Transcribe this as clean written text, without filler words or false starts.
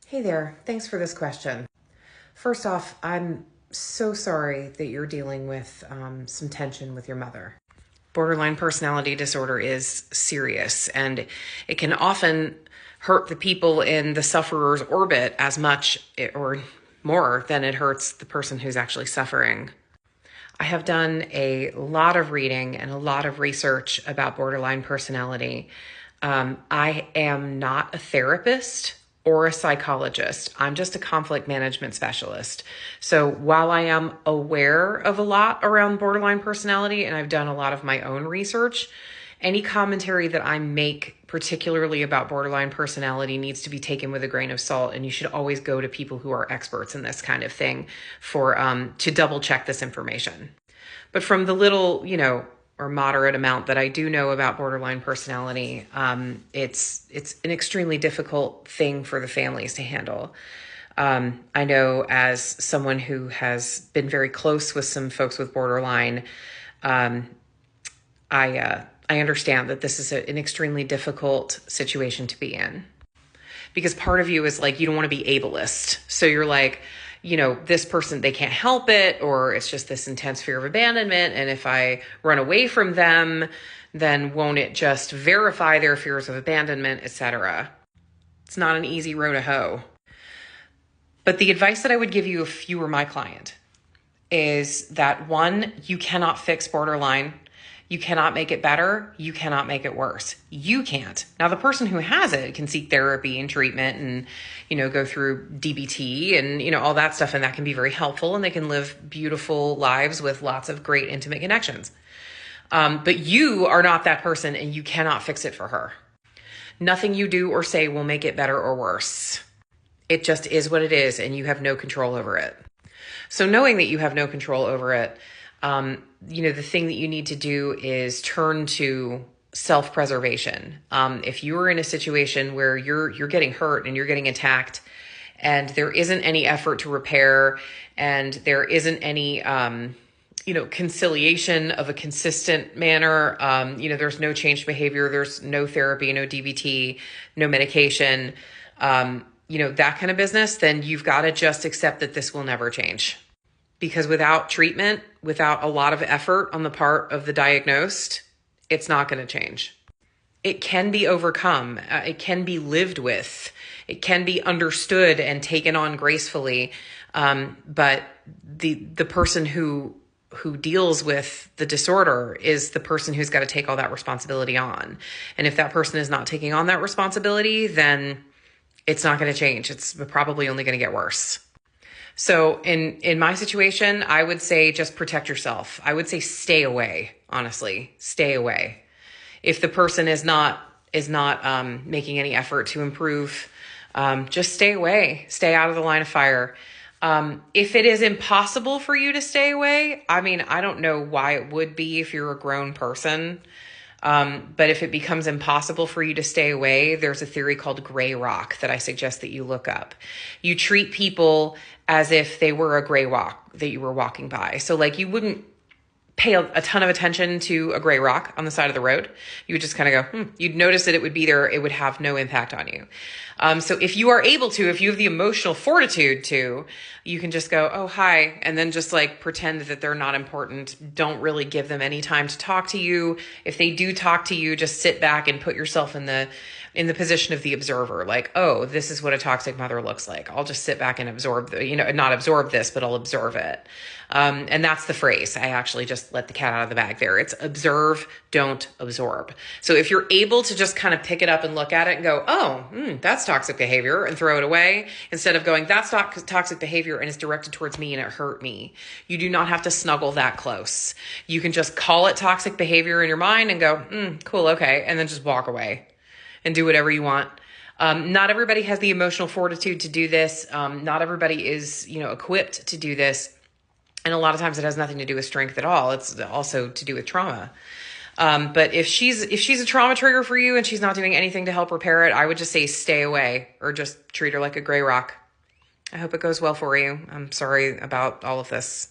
Hey there, thanks for this question. First off, I'm so sorry that you're dealing with some tension with your mother. Borderline personality disorder is serious, and it can often hurt the people in the sufferer's orbit as much or more than it hurts the person who's actually suffering. I have done a lot of reading and a lot of research about borderline personality. I am not a therapist or a psychologist. I'm just a conflict management specialist. So while I am aware of a lot around borderline personality and I've done a lot of my own research, any commentary that I make, particularly about borderline personality, needs to be taken with a grain of salt. And you should always go to people who are experts in this kind of thing for to double check this information. But from the little, or moderate amount that I do know about borderline personality, it's an extremely difficult thing for the families to handle. I know, as someone who has been very close with some folks with borderline, I understand that this is an extremely difficult situation to be in, because part of you is like, you don't want to be ableist. So you're like, this person, they can't help it, or it's just this intense fear of abandonment. And if I run away from them, then won't it just verify their fears of abandonment, etc. It's not an easy row to hoe. But the advice that I would give you if you were my client is that, one, you cannot fix borderline. You cannot make it better. You cannot make it worse. You can't. Now, the person who has it can seek therapy and treatment and, go through DBT and, all that stuff. And that can be very helpful, and they can live beautiful lives with lots of great intimate connections. But you are not that person, and you cannot fix it for her. Nothing you do or say will make it better or worse. It just is what it is, and you have no control over it. So knowing that you have no control over it, the thing that you need to do is turn to self-preservation. If you are in a situation where you're getting hurt and you're getting attacked, and there isn't any effort to repair, and there isn't any, conciliation of a consistent manner, there's no changed behavior, there's no therapy, no DBT, no medication, that kind of business, then you've got to just accept that this will never change. Because without treatment, without a lot of effort on the part of the diagnosed, it's not going to change. It can be overcome. It can be lived with. It can be understood and taken on gracefully. But the person who deals with the disorder is the person who's got to take all that responsibility on. And if that person is not taking on that responsibility, then it's not going to change. It's probably only going to get worse. So in my situation, I would say just protect yourself. I would say stay away, honestly, stay away. If the person is not making any effort to improve, just stay away, stay out of the line of fire. If it is impossible for you to stay away, I don't know why it would be if you're a grown person. But if it becomes impossible for you to stay away, there's a theory called gray rock that I suggest that you look up. You treat people as if they were a gray rock that you were walking by. So like, you wouldn't pay a ton of attention to a gray rock on the side of the road. You would just kind of go, you'd notice that it would be there. It would have no impact on you. So if you are able to, if you have the emotional fortitude to, you can just go, oh, hi. And then just like pretend that they're not important. Don't really give them any time to talk to you. If they do talk to you, just sit back and put yourself in the position of the observer. Like, oh, this is what a toxic mother looks like. I'll just sit back and absorb, not absorb this, but I'll observe it. And that's the phrase. I actually just let the cat out of the bag there. It's observe, don't absorb. So if you're able to just kind of pick it up and look at it and go, oh, that's toxic behavior, and throw it away, instead of going, that's toxic behavior and it's directed towards me and it hurt me. You do not have to snuggle that close. You can just call it toxic behavior in your mind and go, cool, okay, and then just walk away and do whatever you want. Not everybody has the emotional fortitude to do this. Not everybody is, equipped to do this. And a lot of times it has nothing to do with strength at all. It's also to do with trauma. But if she's a trauma trigger for you and she's not doing anything to help repair it, I would just say stay away, or just treat her like a gray rock. I hope it goes well for you. I'm sorry about all of this.